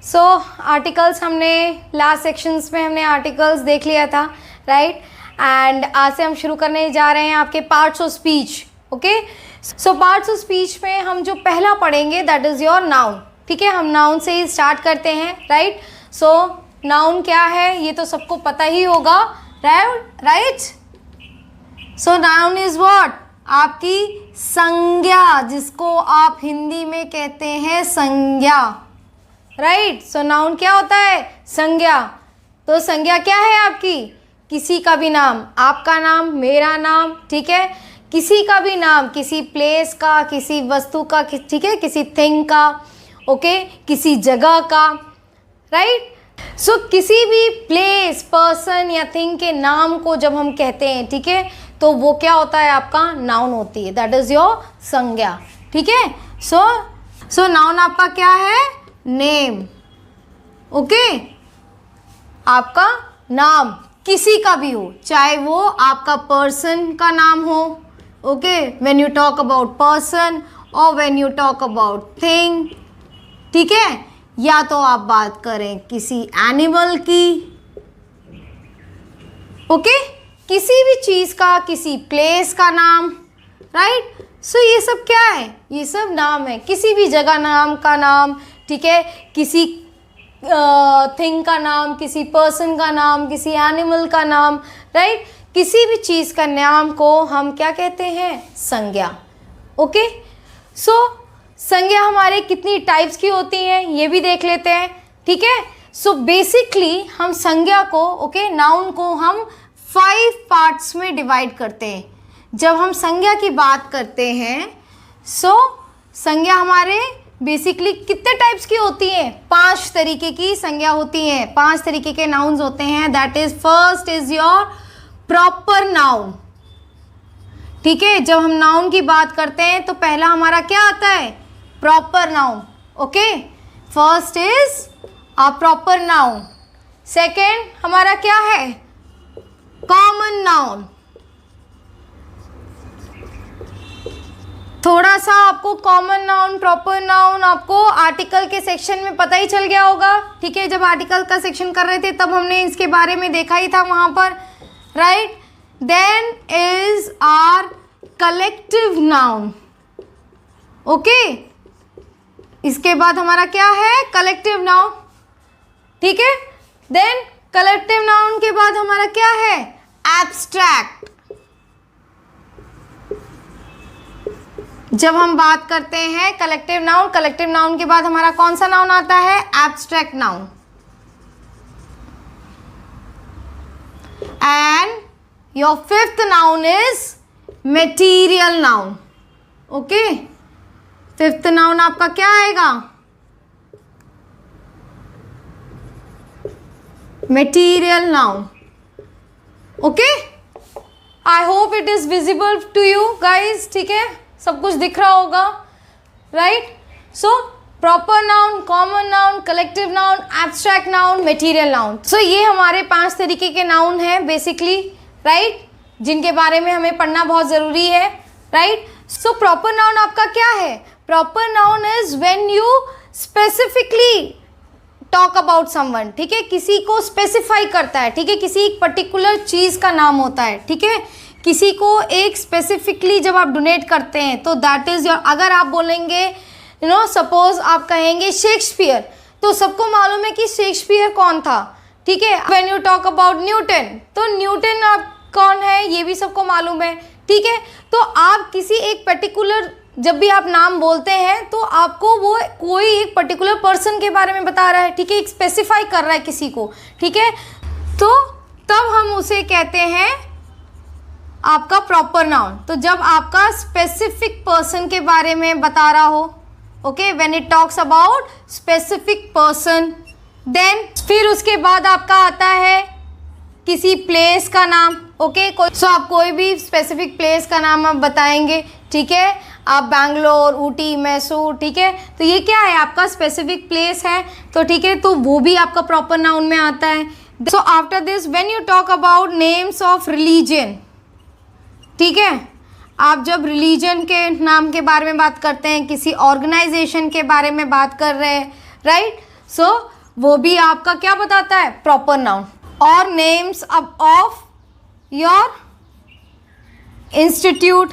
सो articles हमने last sections में हमने आर्टिकल्स देख लिया था, राइट। एंड आज से हम शुरू करने जा रहे हैं आपके parts of speech. Okay, so parts of speech में हम जो पहला पढ़ेंगे दैट इज़ योर नाउन। ठीक है, हम नाउन से ही स्टार्ट करते हैं, राइट। सो नाउन क्या है ये तो सबको पता ही होगा, right. So noun is what, आपकी संज्ञा, जिसको आप हिंदी में कहते हैं संज्ञा, राइट। सो नाउन क्या होता है, संज्ञा। तो संज्ञा क्या है आपकी, किसी का भी नाम, आपका नाम, मेरा नाम, ठीक है, किसी का भी नाम, किसी प्लेस का, किसी वस्तु का, ठीक है, किसी थिंग का, ओके, किसी जगह का, राइट। सो किसी भी प्लेस, पर्सन या थिंग के नाम को जब हम कहते हैं, ठीक है, तो वो क्या होता है, आपका नाउन होती है, दैट इज योर संज्ञा। ठीक है, सो नाउन आपका क्या है, नेम। ओके, आपका नाम किसी का भी हो, चाहे वो आपका पर्सन का नाम हो, okay, when you talk about person और when you talk about thing, ठीक है, या तो आप बात करें किसी एनिमल की, ओके, किसी भी चीज़ का, किसी प्लेस का नाम, राइट। सो ये सब क्या है, ये सब नाम है, किसी भी जगह नाम का नाम, ठीक है, किसी थिंग का नाम, किसी पर्सन का नाम, किसी एनिमल का नाम, राइट। किसी भी चीज़ का नाम को हम क्या कहते हैं, संज्ञा। ओके, सो संज्ञा हमारे कितनी टाइप्स की होती हैं ये भी देख लेते हैं, ठीक है। सो बेसिकली हम संज्ञा को, ओके, नाउन को हम 5 पार्ट्स में डिवाइड करते हैं। जब हम संज्ञा की बात करते हैं, सो संज्ञा हमारे बेसिकली कितने टाइप्स की होती हैं, 5 तरीके की संज्ञा होती हैं, 5 तरीके के नाउन्स होते हैं। That is first is your proper noun. ठीक है, जब हम नाउन की बात करते हैं तो पहला हमारा क्या आता है, proper noun. Okay, first is a proper noun. Second हमारा क्या है, कॉमन नाउन। थोड़ा सा आपको कॉमन नाउन, प्रॉपर नाउन आपको आर्टिकल के सेक्शन में पता ही चल गया होगा, ठीक है। जब आर्टिकल का सेक्शन कर रहे थे तब हमने इसके बारे में देखा ही था वहां पर, right. Then is are collective noun. Okay, इसके बाद हमारा क्या है, कलेक्टिव नाउन, ठीक है। देन कलेक्टिव नाउन के बाद हमारा क्या है, एब्स्ट्रैक्ट। जब हम बात करते हैं कलेक्टिव नाउन के बाद हमारा कौन सा नाउन आता है, abstract noun. And your fifth noun is material noun. Okay, fifth noun आपका क्या आएगा, material noun. Okay, I hope it is visible to you guys, ठीक है, सब कुछ दिख रहा होगा, right. So proper noun, common noun, collective noun, abstract noun, material noun. So ये हमारे 5 तरीके के नाउन हैं बेसिकली, राइट, जिनके बारे में हमें पढ़ना बहुत ज़रूरी है, राइट। सो प्रॉपर नाउन आपका क्या है, proper noun is when you specifically talk about someone, ठीक है, किसी को स्पेसिफाई करता है, ठीक है, किसी एक पर्टिकुलर चीज़ का नाम होता है, ठीक है, किसी को एक स्पेसिफिकली जब आप डोनेट करते हैं तो दैट इज योर। अगर आप बोलेंगे यू नो, सपोज आप कहेंगे शेक्सपियर, तो सबको मालूम है कि शेक्सपियर कौन था, ठीक है। When you talk about Newton, तो न्यूटन आप कौन है ये भी सबको मालूम है, ठीक है। तो आप किसी एक पर्टिकुलर, जब भी आप नाम बोलते हैं तो आपको वो कोई एक पर्टिकुलर पर्सन के बारे में बता रहा है, ठीक है, एक स्पेसिफाई कर रहा है किसी को, ठीक है, तो तब हम उसे कहते हैं आपका प्रॉपर नाउन। तो जब आपका स्पेसिफिक पर्सन के बारे में बता रहा हो, okay, when it talks about specific person. Then फिर उसके बाद आपका आता है किसी प्लेस का नाम, ओके, सो आप कोई भी स्पेसिफिक प्लेस का नाम आप बताएंगे, ठीक है, आप बैंगलोर, ऊटी, मैसूर, ठीक है, तो ये क्या है, आपका स्पेसिफिक प्लेस है, तो ठीक है, तो वो भी आपका प्रॉपर नाउन में आता है। So after this when you talk about names of religion, ठीक है, आप जब रिलीजन के नाम के बारे में बात करते हैं, किसी ऑर्गेनाइजेशन के बारे में बात कर रहे हैं, राइट, सो वो भी आपका क्या बताता है, प्रॉपर नाउन। और नेम्स ऑफ योर इंस्टीट्यूट,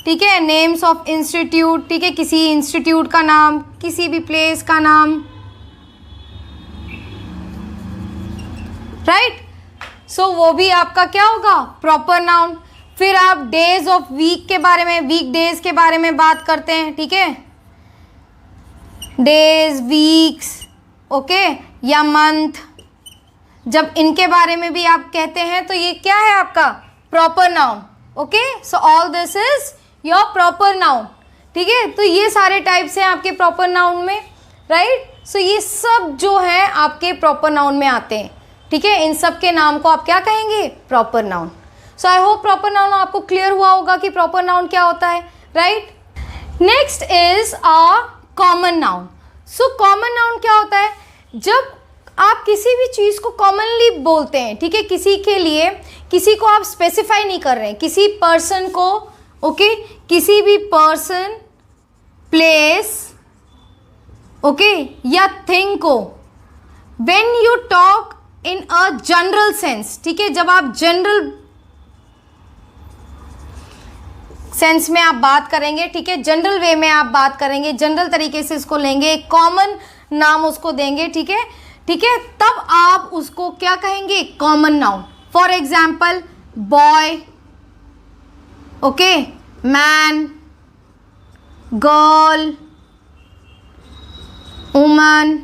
ठीक है, नेम्स ऑफ इंस्टीट्यूट, ठीक है, किसी इंस्टीट्यूट का नाम, किसी भी प्लेस का नाम, राइट। सो वो भी आपका क्या होगा, प्रॉपर नाउन। फिर आप डेज ऑफ वीक के बारे में, वीक डेज के बारे में बात करते हैं, ठीक है, डेज, वीक्स, ओके, या मंथ, जब इनके बारे में भी आप कहते हैं तो ये क्या है आपका proper noun, okay. So all this is your proper noun, ठीक है। तो ये सारे टाइप्स हैं आपके प्रॉपर नाउन में, राइट। सो ये सब जो है आपके प्रॉपर नाउन में आते हैं, ठीक है। इन सब के नाम को आप क्या कहेंगे, proper noun. So I hope proper noun आपको क्लियर हुआ होगा कि प्रॉपर नाउन क्या होता है, right. Next is a common noun. So common noun क्या होता है, जब आप किसी भी चीज़ को कॉमनली बोलते हैं, ठीक है, किसी के लिए, किसी को आप स्पेसिफाई नहीं कर रहे हैं, किसी पर्सन को, ओके, किसी भी पर्सन, प्लेस, ओके, या थिंग को, when you talk in a general sense, ठीक है, जब आप जनरल सेंस में आप बात करेंगे, ठीक है, जनरल वे में आप बात करेंगे, जनरल तरीके से इसको लेंगे, एक कॉमन नाम उसको देंगे, ठीक है, ठीक है, तब आप उसको क्या कहेंगे, common noun. For example boy, okay, man, girl, woman,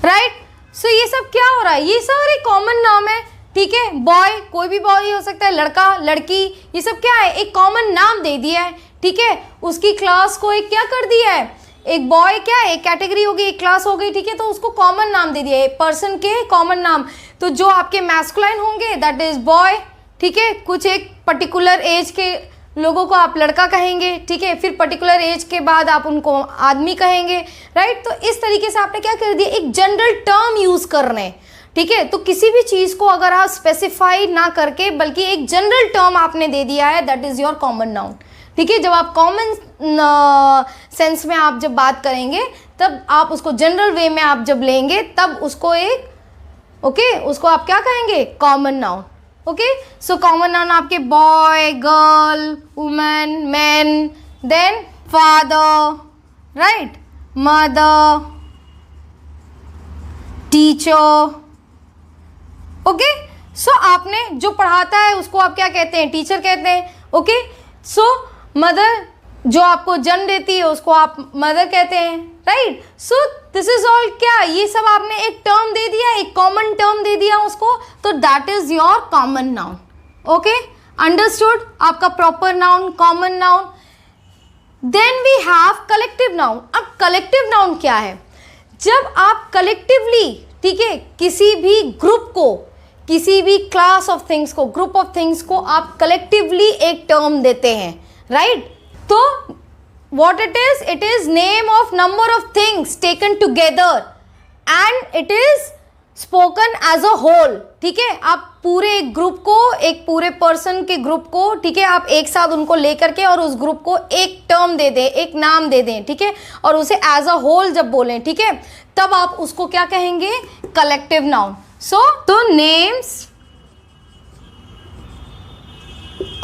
right. So ये सब क्या हो रहा है, ये सारे कॉमन नाम है, ठीक है। बॉय, कोई भी बॉय हो सकता है, लड़का, लड़की, ये सब क्या है, एक कॉमन नाम दे दिया है, ठीक है। उसकी क्लास को एक क्या कर दिया है, एक बॉय क्या है, एक कैटेगरी हो गई, एक क्लास हो गई, ठीक है, तो उसको कॉमन नाम दे दिया है, पर्सन के कॉमन नाम। तो जो आपके मैस्कुलाइन होंगे दैट इज बॉय, ठीक है, कुछ एक पर्टिकुलर एज के लोगों को आप लड़का कहेंगे, ठीक है, फिर पर्टिकुलर एज के बाद आप उनको आदमी कहेंगे, राइट। तो इस तरीके से आपने क्या कर दिया, एक जनरल टर्म यूज कर रहे हैं, ठीक है। तो किसी भी चीज़ को अगर आप स्पेसिफाई ना करके बल्कि एक जनरल टर्म आपने दे दिया है, that is your common noun, ठीक है। जब आप कॉमन सेंस में आप जब बात करेंगे, तब आप उसको जनरल वे में आप जब लेंगे, तब उसको एक, ओके, उसको आप क्या कहेंगे, common noun, okay. So common noun आपके boy, girl, woman, man, then father, right, mother, teacher, okay. So आपने जो पढ़ाता है उसको आप क्या कहते हैं, टीचर कहते हैं, ओके। सो मदर जो आपको जन्म देती है उसको आप मदर कहते हैं, right. So this is all, क्या ये सब आपने एक टर्म दे दिया, एक कॉमन टर्म दे दिया उसको, तो that is your common noun, okay, understood. आपका proper noun, common noun. Then we have collective noun. अब कलेक्टिव नाउन क्या है, जब आप कलेक्टिवली, ठीक है, किसी भी ग्रुप को, किसी भी क्लास ऑफ थिंग्स को, ग्रुप ऑफ थिंग्स को आप कलेक्टिवली एक टर्म देते हैं, राइट। तो what it is name of number of things taken together and it is spoken as a whole, ठीक है। आप पूरे एक ग्रुप को, एक पूरे पर्सन के ग्रुप को, ठीक है, आप एक साथ उनको लेकर के और उस ग्रुप को एक टर्म दे दें, एक नाम दे दें, ठीक है, और उसे एज अ होल जब बोलें, ठीक है, तब आप उसको क्या कहेंगे, कलेक्टिव नाउन। सो तो names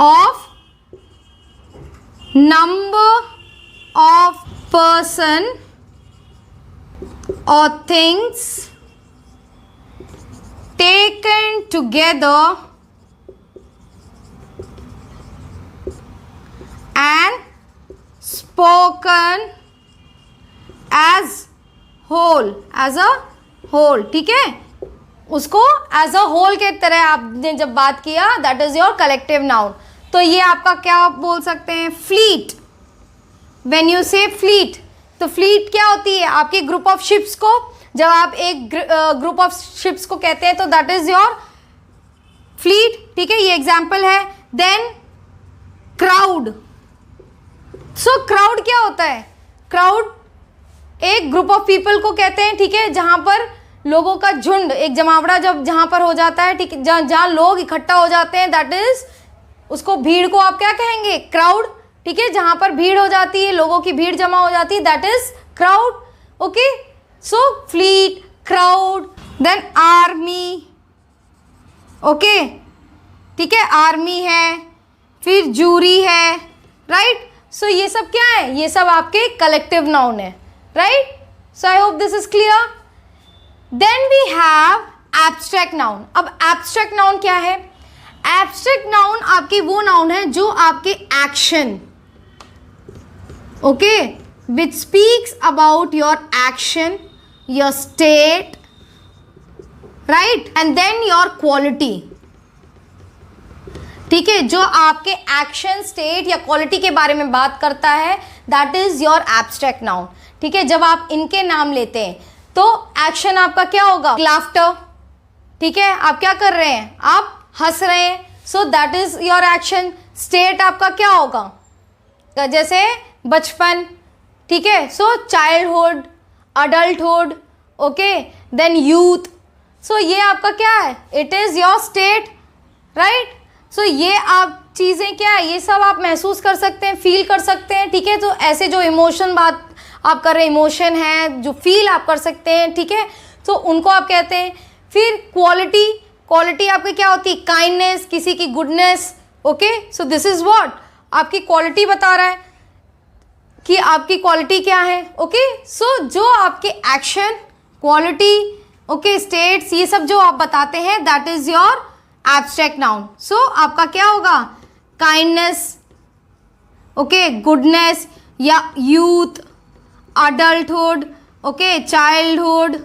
of number of person or things taken together and spoken as whole, as a whole, ठीक है, उसको एज अ होल के तरह आपने जब बात किया, that is your collective noun. तो ये आपका क्या बोल सकते हैं, फ्लीट। व्हेन यू से फ्लीट, तो फ्लीट क्या होती है, आपके ग्रुप ऑफ शिप्स को, जब आप एक ग्रुप ऑफ शिप्स को कहते हैं तो दैट इज योर फ्लीट, ठीक है, ये एग्जाम्पल है। Then crowd. सो क्राउड क्या होता है, क्राउड एक ग्रुप ऑफ पीपल को कहते हैं, ठीक है, जहां पर लोगों का झुंड, एक जमावड़ा जब जहां पर हो जाता है, ठीक है, जहां लोग इकट्ठा हो जाते हैं, दैट इज, उसको भीड़ को आप क्या कहेंगे, क्राउड, ठीक है, जहां पर भीड़ हो जाती है, लोगों की भीड़ जमा हो जाती है, that is crowd, okay, so fleet, crowd, then army, okay, ठीक है, आर्मी है, फिर जूरी है, राइट। सो ये सब क्या है, ये सब आपके कलेक्टिव नाउन है, right. So I hope this is clear. Then we have abstract noun. अब एब्स्ट्रैक्ट नाउन क्या है? एब्स्ट्रैक्ट नाउन आपकी वो नाउन है जो आपके action, okay, which speaks about your action, your state, right, and then your quality, ठीक है, जो आपके एक्शन, स्टेट या क्वालिटी के बारे में बात करता है, that is your abstract noun, ठीक है। जब आप इनके नाम लेते हैं तो एक्शन आपका क्या होगा? लाफ्टर, ठीक है, आप क्या कर रहे हैं? आप हंस रहे हैं, so that is your action. State आपका क्या होगा? जैसे बचपन, ठीक है, so childhood, adulthood, okay, then youth, so ये आपका क्या है? It is your state, right. So ये आप चीज़ें क्या है, ये सब आप महसूस कर सकते हैं, फील कर सकते हैं, ठीक है। तो ऐसे जो इमोशन बात आप कर रहे हैं, इमोशन है जो फील आप कर सकते हैं, ठीक है, तो उनको आप कहते हैं। फिर क्वालिटी, क्वालिटी आपकी क्या होती है? काइंडनेस, किसी की goodness, okay, so this is what आपकी क्वालिटी बता रहा है कि आपकी क्वालिटी क्या है, ओके। सो जो आपके एक्शन, क्वालिटी, ओके, स्टेट्स, ये सब जो आप बताते हैं, that is your abstract noun. So आपका क्या होगा? काइंडनेस, ओके, गुडनेस, या youth, adulthood, okay, childhood,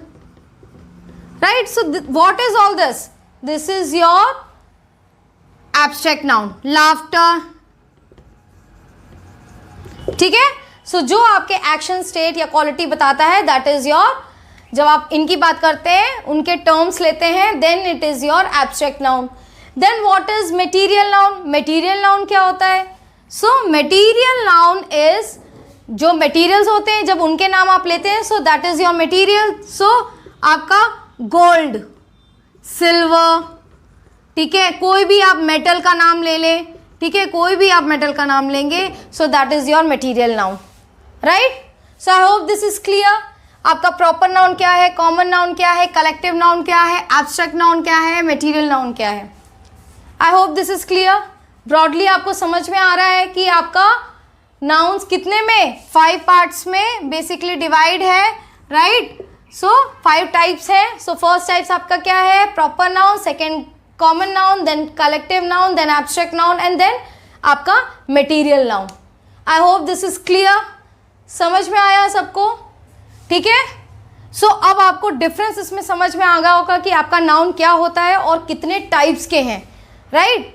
right? So what is all this? This is your abstract noun. Laughter, ठीक है। सो जो आपके एक्शन, स्टेट या क्वालिटी बताता है, दैट इज योर, जब आप इनकी बात करते हैं, उनके टर्म्स लेते हैं, then it is your abstract noun. Then what is material noun? Material noun क्या होता है? सो मटेरियल नाउन इज, जो मटेरियल्स होते हैं जब उनके नाम आप लेते हैं, so that is your material. So आपका गोल्ड, सिल्वर, ठीक है, कोई भी आप मेटल का नाम ले लें, ठीक है, कोई भी आप मेटल का नाम लेंगे, सो that is your material noun, right. So I hope this is clear. आपका प्रॉपर नाउन क्या है, कॉमन नाउन क्या है, कलेक्टिव नाउन क्या है, एब्स्ट्रैक्ट नाउन क्या है, मटेरियल नाउन क्या है। आई hope this is clear. Broadly आपको समझ में आ रहा है कि आपका नाउन्स कितने में, 5 पार्ट्स में बेसिकली डिवाइड है, राइट। सो 5 टाइप्स है। सो फर्स्ट टाइप्स आपका क्या है? Proper noun, second common noun, then collective noun, then abstract noun, and then आपका material noun. I hope this is clear. समझ में आया सबको? ठीक है। सो अब आपको डिफरेंस इसमें समझ में आ गया होगा कि आपका नाउन क्या होता है और कितने टाइप्स के हैं, राइट।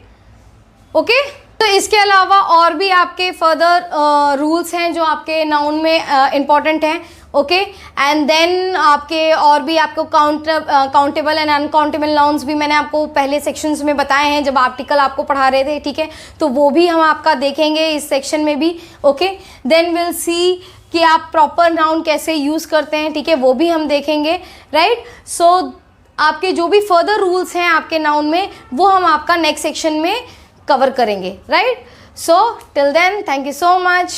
ओके, तो इसके अलावा और भी आपके फर्दर रूल्स हैं जो आपके नाउन में इम्पॉर्टेंट हैं, ओके। एंड देन आपके और भी आपको काउंटेबल एंड अनकाउंटेबल नाउन्स भी मैंने आपको पहले सेक्शंस में बताए हैं जब आर्टिकल आपको पढ़ा रहे थे, ठीक है। तो वो भी हम आपका देखेंगे इस सेक्शन में भी, ओके। देन विल सी कि आप प्रॉपर नाउन कैसे यूज़ करते हैं, ठीक है, वो भी हम देखेंगे, राइट। सो आपके जो भी फर्दर रूल्स हैं आपके नाउन में वो हम आपका नेक्स्ट सेक्शन में कवर करेंगे, right. So till then, thank you so much.